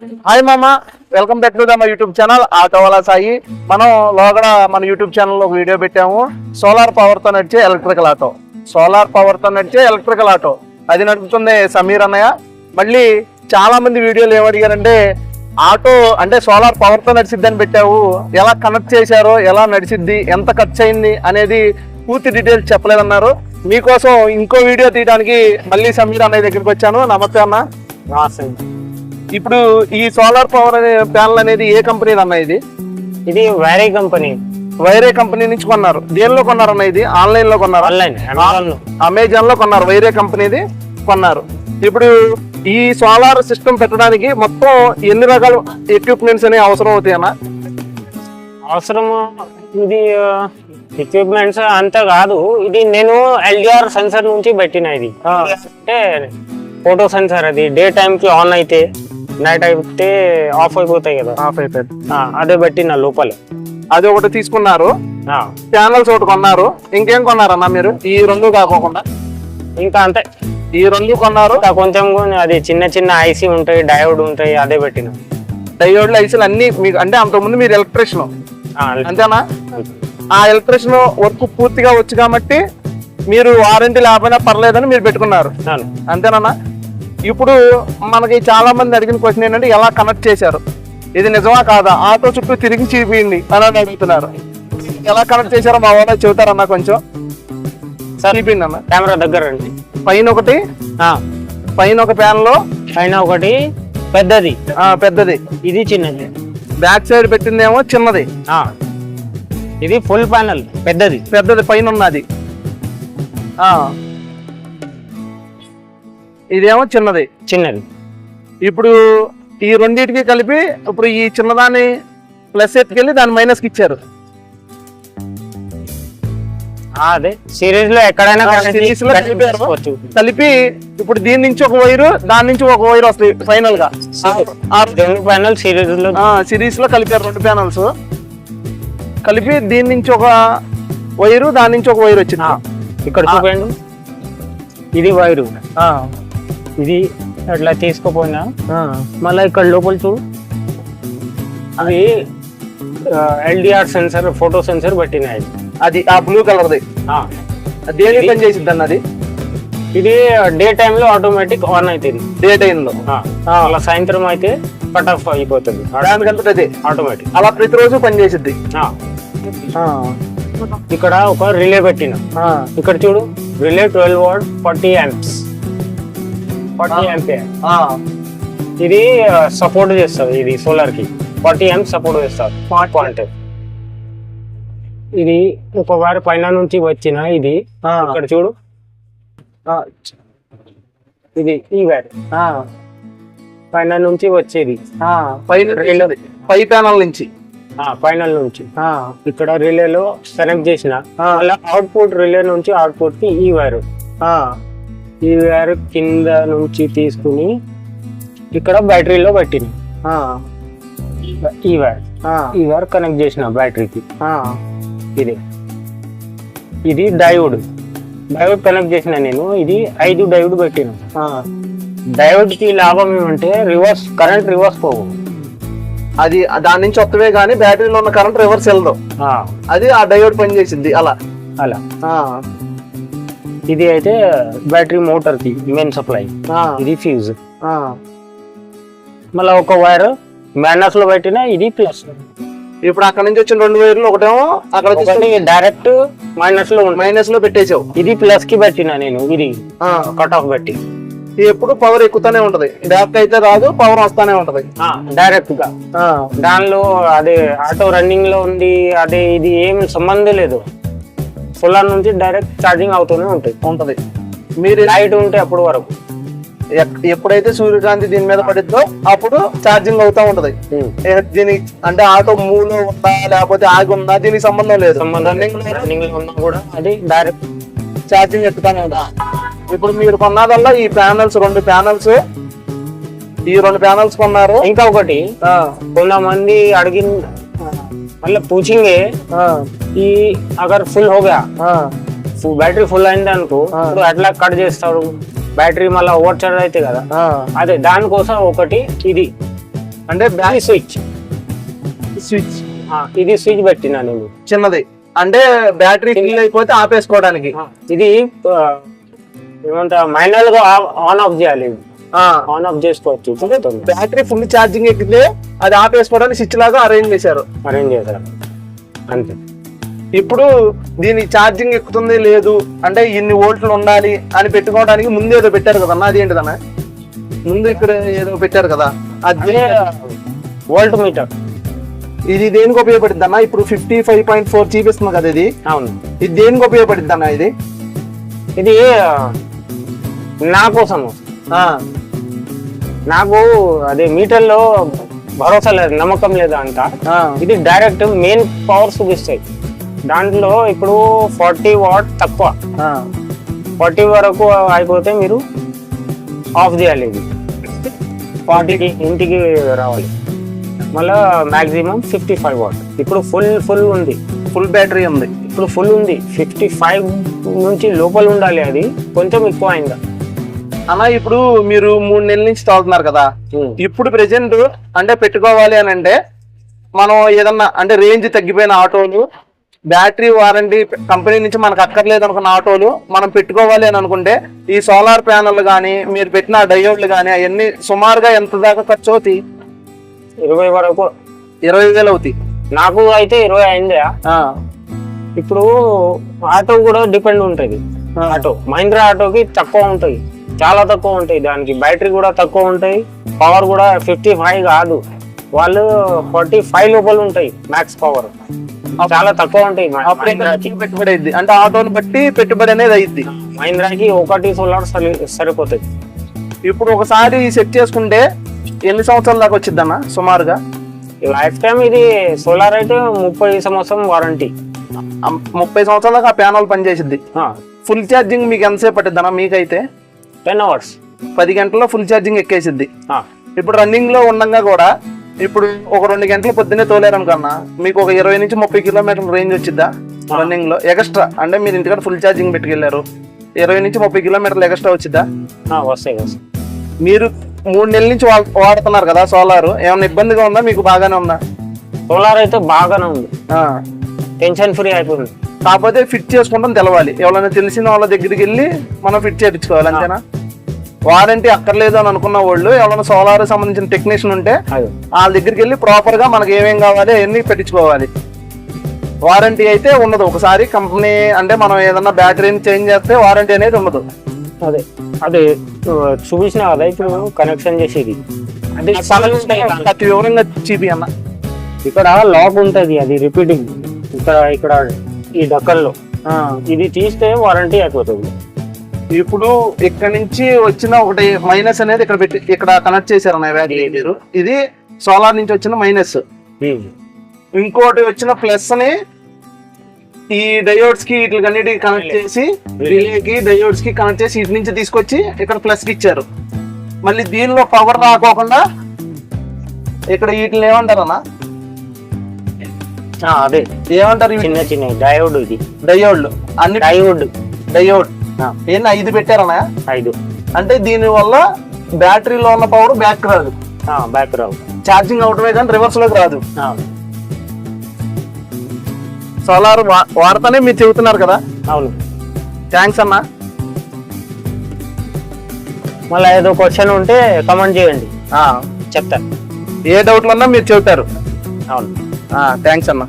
Hi మామ, welcome back to my YouTube channel Autowala Sai. మనం లోగడ మన యూట్యూబ్ ఛానల్లో ఒక వీడియో పెట్టాము. సోలార్ పవర్తో నడిచే ఎలక్ట్రికల్ ఆటో. సోలార్ పవర్తో నడిచే ఎలక్ట్రికల్ ఆటో అది నడుపుతుంది సమీర్ అన్నయ్య. మళ్ళీ చాలా మంది వీడియోలు ఏమడిగారంటే ఆటో అంటే సోలార్ పవర్తో నడిచిద్దని పెట్టావు, ఎలా కనెక్ట్ చేశారో, ఎలా నడిచిద్ది, ఎంత ఖర్చు అయింది అనేది పూర్తి డీటెయిల్స్ చెప్పలేదన్నారు. మీకోసం ఇంకో వీడియో తీయడానికి మళ్ళీ సమీర్ అన్నయ్య దగ్గరికి వచ్చాను. నమస్తే అన్న. ఇప్పుడు ఈ సోలార్ పవర్ ప్యానల్ అనేది ఏ కంపెనీ అన్న? ఇది వైరే కంపెనీ. వైరే కంపెనీ నుంచి కొన్నారు. దేనిలో కొన్నారన్న? ఇది ఆన్లైన్ లో కొన్నారు, అమెజాన్ లో కొన్నారు. వైరే కంపెనీది కొన్నారు. ఇప్పుడు ఈ సోలార్ సిస్టమ్ పెట్టడానికి మొత్తం ఎన్ని రకాల ఎక్విప్మెంట్స్ అనేవి అవసరం అవుతాయి అన్న? అవసరము ఇది ఎక్విప్మెంట్స్ అంతా కాదు. ఇది నేను ఎల్డిఆర్ సెన్సర్ నుంచి పెట్టిన. ఇది అంటే ఫోటో సెన్సర్. అది డే టైం కి ఆన్ అయితే నైట్ అయితే ఆఫ్ అయిపోతాయి కదా, ఆఫ్ అయిపోయింది. అదే పెట్టిన లోపల. అది ఒకటి తీసుకున్నారు, ప్యానల్స్ ఒకటి కొన్నారు. ఇంకేం కొన్నారన్నా మీరు? ఈ రెండు కాకోకుండా ఇంకా అంతే, ఈ రెండు కొన్నారు. కొంచెం అది చిన్న చిన్న ఐసీ ఉంటాయి, డయోడ్ ఉంటాయి, అదే పెట్టిన. డయోడ్లు, ఐసీలు అన్ని మీకు అంటే అంతకుముందు మీరు ఎలక్ట్రీషియన్ అంతేనా? ఆ ఎలక్ట్రీషియన్ వర్క్ పూర్తిగా వచ్చు కాబట్టి మీరు వారంటీ లేకపోయినా పర్లేదని మీరు పెట్టుకున్నారు అంతేనా? ఇప్పుడు మనకి చాలా మంది అడిగిన క్వశ్చన్ ఏంటంటే ఎలా కనెక్ట్ చేశారు, ఇది నిజమా కాదా, ఆటో చుట్టూ తిరిగి చీపిండి అని అడుగుతున్నారు. ఎలా కనెక్ట్ చేశారో మా వాళ్ళ చెబుతారన్నా కొంచెం? చీపిండి అన్న. కెమెరా దగ్గర రండి. పైన ఒకటి, పైన ఒక ప్యానల్, పైన ఒకటి పెద్దది, పెద్దది. ఇది చిన్నది. బ్యాక్ సైడ్ పెట్టిందేమో చిన్నది. ఇది ఫుల్ ప్యానల్ పెద్దది, పెద్దది పైన ఉన్నది. ఇదేమో చిన్నది, చిన్నది. ఇప్పుడు ఈ రెండింటికి కలిపి ఇప్పుడు ఈ చిన్నదాన్ని ప్లస్ ఎత్తుకెళ్ళి దాన్ని మైనస్ కి ఇచ్చారు. అదే సిరీస్ లో ఎక్కడైనా సిరీస్ లో కలిపి ఇప్పుడు దీని నుంచి ఒక వైరు, దాని నుంచి ఒక వైరు వస్తాయి ఫైనల్ గా. రెండు ప్యానల్ సిరీస్ లో కలిపారు. రెండు ప్యానల్స్ కలిపి దీని నుంచి ఒక వైరు, దాని నుంచి ఒక వైరు వచ్చింది. ఇక్కడ చూపండి, ఇది వైరు. ఇది అట్లా తీసుకోపోయినా మళ్ళీ ఇక్కడ లోపల చూడు, అది ఎల్డిఆర్ సెన్సర్, ఫోటో సెన్సర్ పెట్టినాయి. అది ఆ బ్లూ కలర్ది దేని పని చేసిద్ది అన్నది? ఇది డే టైమ్ లో ఆటోమేటిక్ ఆన్ అవుతుంది. డే టైమ్ లో అలా సాయంత్రం అయితే కట్ ఆఫ్ అయిపోతుంది ఆటోమేటిక్. అలా ప్రతిరోజు పని చేసిద్ది. ఇక్కడ ఒక రిలే పెట్టిన. ఇక్కడ చూడు, రిలే 12 వాట్ 40 amps. 40 ఆంపియర్. ఇది సపోర్ట్ చేస్తుంది. ఇది సోలార్ కి 40 amps సపోర్ట్ చేస్తారు. పాయింట్ ఇది ఒక వారి పైన నుంచి వచ్చిన. ఇది ఇక్కడ చూడు, ఇది ఈ వైర్ పైన నుంచి వచ్చేది, పై ప్యానల్ నుంచి, ఫైనల్ నుంచి ఇక్కడ రిలేలో కనెక్ట్ చేసిన. అలా అవుట్పుట్ రిలే నుంచి అవుట్పుట్ కి ఈ వైర్, ఈ వైర్ కింద నుంచి తీసుకుని ఇక్కడ బ్యాటరీలో పెట్టిన. ఈ వైర్ కనెక్ట్ చేసిన బ్యాటరీకి. ఇది డయోడ్ కనెక్ట్ చేసిన నేను. ఇది 5 డయోడ్ పెట్టిన. డయోడ్ కి లాభం ఏమంటే కరెంట్ రివర్స్ పోవు. అది దాని నుంచి వస్తవే కానీ బ్యాటరీలో ఉన్న కరెంట్ రివర్స్ వెళ్ళదు. అది ఆ డయోడ్ పని చేసింది అలా. ఇది అయితే బ్యాటరీ మోటార్ కి మెయిన్ సప్లై. ఇది ఫ్యూజ్. మళ్ళీ ఒక వైర్ మైనస్ లో పెట్టిన, ఇది ప్లస్. ఇప్పుడు అక్కడ నుంచి వచ్చిన 2 వైర్లు, ఒకటేమో అక్కడ డైరెక్ట్ మైనస్ లో పెట్టేసావు. ఇది ప్లస్ కి పెట్టిన నేను. ఇది కట్ ఆఫ్ పెట్టి ఎప్పుడు పవర్ ఎక్కుతానే ఉంటది. బ్యాక్ అయితే రాదు, పవర్ వస్తానే ఉంటది డైరెక్ట్ గా. దానిలో అదే ఆటో రన్నింగ్ లో ఉంది, అదే ఇది ఏం సంబంధం లేదు. సోలార్ నుంచి డైరెక్ట్ ఛార్జింగ్ అవుతూనే ఉంటది. మీరు లైట్ ఉంటే అప్పుడు వరకు, ఎప్పుడైతే సూర్యకాంతి దీని మీద పడిద్దో అప్పుడు ఛార్జింగ్ అవుతా ఉంటది. దీనికి అంటే ఆటో మూలో ఉందా లేకపోతే ఆగి ఉందా దీనికి సంబంధం లేదు. రన్నింగ్ లో ఉన్నా కూడా అది డైరెక్ట్ ఛార్జింగ్ ఎక్కుతానే ఉందా. ఇప్పుడు మీరు కొన్నదల్లా ఈ ప్యానల్స్, 2 ప్యానల్స్, ఈ 2 ప్యానల్స్ కొన్నారు. ఇంకా ఒకటి కొంతమంది అడిగిన మళ్ళీ పూछेंगे ఈ అగర్ ఫుల్ हो गया, బ్యాటరీ ఫుల్ అయింది అనుకో, అట్లా కట్ చేస్తాడు బ్యాటరీ, మళ్ళీ ఓవర్ చార్జ్ అయితే కదా. అదే దానికోసం ఒకటి ఇది అంటే ఇది స్విచ్, స్విచ్ ఇది స్విచ్ పెట్టినా నేను. చిన్నది, అంటే బ్యాటరీ ఫిల్ అయిపోతే ఆపేసుకోవడానికి. ఇది ఏమంటా మాన్యువల్ గా ఆన్ ఆఫ్ చేయాలి, ఆన్ ఆఫ్ చేసుకోవచ్చు. బ్యాటరీ ఫుల్ ఛార్జింగ్ ఎక్కితే అది ఆపేసుకోవడానికి స్విచ్ లాగా అరేంజ్ చేశారు. అంతే. ఇప్పుడు దీని ఛార్జింగ్ ఎక్కుతుంది లేదు అంటే ఇన్ని వోల్ట్లు ఉండాలి అని పెట్టుకోవడానికి ముందు ఏదో పెట్టారు కదన్నా, అది ఏంటిదన్నా ముందు ఇక్కడ ఏదో పెట్టారు కదా, అది వోల్ట్ మీటర్. ఇది దేనికి ఉపయోగపడుద్ది అన్న? ఇప్పుడు 55.4 చూపిస్తుంది కదా ఇది. అవును. ఇది దేనికి ఉపయోగపడుద్ది అన్న? ఇది నా కోసం, నాకు అదే మీటర్ లో భరోసా లేదు, నమ్మకం లేదా అంట. ఇది డైరెక్ట్ మెయిన్ పవర్ చూపిస్తాయి. దాంట్లో ఇప్పుడు 40 వాట్ తక్కువ, 40 వరకు అయిపోతే మీరు ఆఫ్ చేయాలి. ఇది 40కి ఇంటికి రావాలి. మళ్ళా మాక్సిమం 55 వాట్. ఇప్పుడు ఫుల్ ఉంది, ఫుల్ బ్యాటరీ ఉంది. ఇప్పుడు ఫుల్ ఉంది. 55 నుంచి లోపల ఉండాలి, అది కొంచెం ఎక్కువ అయిందా అన్న? ఇప్పుడు మీరు 3 నెలల నుంచి తాగుతున్నారు కదా, ఇప్పుడు ప్రెసెంట్ అంటే పెట్టుకోవాలి అని అంటే మనం ఏదన్నా అంటే రేంజ్ తగ్గిపోయిన ఆటోలు, బ్యాటరీ వారంటీ కంపెనీ నుంచి మనకు అక్కర్లేదు అనుకున్న ఆటోలు మనం పెట్టుకోవాలి అని అనుకుంటే ఈ సోలార్ ప్యానల్ కానీ మీరు పెట్టిన డయోడ్లు కానీ అవన్నీ సుమారుగా ఎంత దాకా ఖర్చు అవుతాయి? 20 వరకు, 20,000 అవుతాయి. నాకు అయితే 20 అయిందా. ఇప్పుడు ఆటో కూడా డిపెండ్ ఉంటుంది. ఆటో మహీంద్రా ఆటోకి తక్కువ ఉంటాయి, చాలా తక్కువ ఉంటాయి. దానికి బ్యాటరీ కూడా తక్కువ ఉంటాయి, పవర్ కూడా 55 కాదు, వాళ్ళు 45 లోపల ఉంటాయి మ్యాక్స్ పవర్. చాలా తక్కువ ఉంటాయి. పెట్టుబడి అయింది అంటే ఆటోని బట్టి పెట్టుబడి అనేది అయింది. మహీంద్రాకి ఒకటి సోలార్ సరిపోతుంది. ఇప్పుడు ఒకసారి సెట్ చేసుకుంటే ఎన్ని సంవత్సరాల దాకా వచ్చింది అన్న సుమారుగా? లైఫ్ టైం ఇది సోలార్ అయితే 30 సంవత్సరం వారంటీ. 30 సంవత్సరాల దాకా ఆ ప్యానల్ పనిచేసింది. ఫుల్ ఛార్జింగ్ మీకు ఎంతసేపు పట్టిద్ది అన్న? మీకైతే 10 అవర్స్, 10 గంటల్లో ఫుల్ ఛార్జింగ్ ఎక్కేసిద్ది. ఇప్పుడు రన్నింగ్ లో ఉండగా కూడా ఇప్పుడు ఒక 2 గంటలు పొద్దున్నే తోలేరనుకన్నా మీకు ఒక 20 నుంచి 30 కిలోమీటర్ల రేంజ్ వచ్చిద్దా రన్నింగ్ లో ఎక్స్ట్రా? అంటే మీరు ఇంటికాడ ఫుల్ ఛార్జింగ్ పెట్టుకెళ్లారు, 20 నుంచి 30 కిలోమీటర్లు ఎక్స్ట్రా వచ్చిద్దా? వస్తాయి. మీరు 3 నెలల నుంచి వాడుతున్నారు కదా సోలార్, ఏమైనా ఇబ్బందిగా ఉందా? మీకు బాగానే ఉందా? సోలార్ అయితే బాగానే ఉంది, టెన్షన్ ఫ్రీ అయిపోయింది. కాకపోతే ఫిట్ చేసుకుంటాం తెలవాలి, ఎవరైనా తెలిసిన వాళ్ళ దగ్గరికి వెళ్ళి మనం ఫిట్ చేయించుకోవాలి, అంతేనా? వారంటీ అక్కర్లేదు అని అనుకున్న వాళ్ళు ఎవరైనా సోలార్ సంబంధించిన టెక్నీషియన్ ఉంటే వాళ్ళ దగ్గరికి వెళ్ళి ప్రాపర్ గా మనకి ఏమేం కావాలి అవన్నీ పెట్టించుకోవాలి. వారంటీ అయితే ఉండదు. ఒకసారి కంపెనీ అంటే మనం ఏదన్నా బ్యాటరీని చేంజ్ చేస్తే వారంటీ అనేది ఉండదు. అదే చూపించిన కదా ఇప్పుడు కనెక్షన్ చేసేది, అతి వివరంగా చూపి అన్న. ఇక్కడ లాక్ ఉంటది, అది రిపీటింగ్. ఇక్కడ ఈ డక్కల్లో ఇది తీస్తే వారంటీ అయిపోతుంది. ఇప్పుడు ఇక్కడ నుంచి వచ్చిన ఒకటి మైనస్ అనేది ఇక్కడ పెట్టి ఇక్కడ కనెక్ట్ చేశారు మీరు. ఇది సోలార్ నుంచి వచ్చిన మైనస్. ఇంకోటి వచ్చిన ప్లస్ ని ఈ డయోడ్స్ కి వీటికి కనెక్ట్ చేసి రిలేకి డయోడ్స్ కి కనెక్ట్ చేసి ఇటు నుంచి తీసుకొచ్చి ఇక్కడ ప్లస్ కి ఇచ్చారు. మళ్ళీ దీనిలో పవర్ రాకోకుండా ఇక్కడ వీటిని ఏమంటారన్నా? అదే ఏమంటారు, చిన్న చిన్న డయోడ్. ఇది డయోడ్లు అన్ని డయోడ్ ఏంటి 5 పెట్టారన్నా? 5 అంటే దీని వల్ల బ్యాటరీలో ఉన్న పవర్ బ్యాక్ రాదు, ఛార్జింగ్ అవటమే కానీ రివర్స్ లోకి రాదు. సోలార్ వాడతానే మీరు చెబుతున్నారు కదా. అవును, థ్యాంక్స్ అన్నా. మళ్ళీ ఏదో క్వశ్చన్ ఉంటే కమెంట్ చేయండి, చెప్తాను. ఏ డౌట్లు ఉన్నా మీరు చెబుతారు. అవును, థ్యాంక్స్ అన్నా.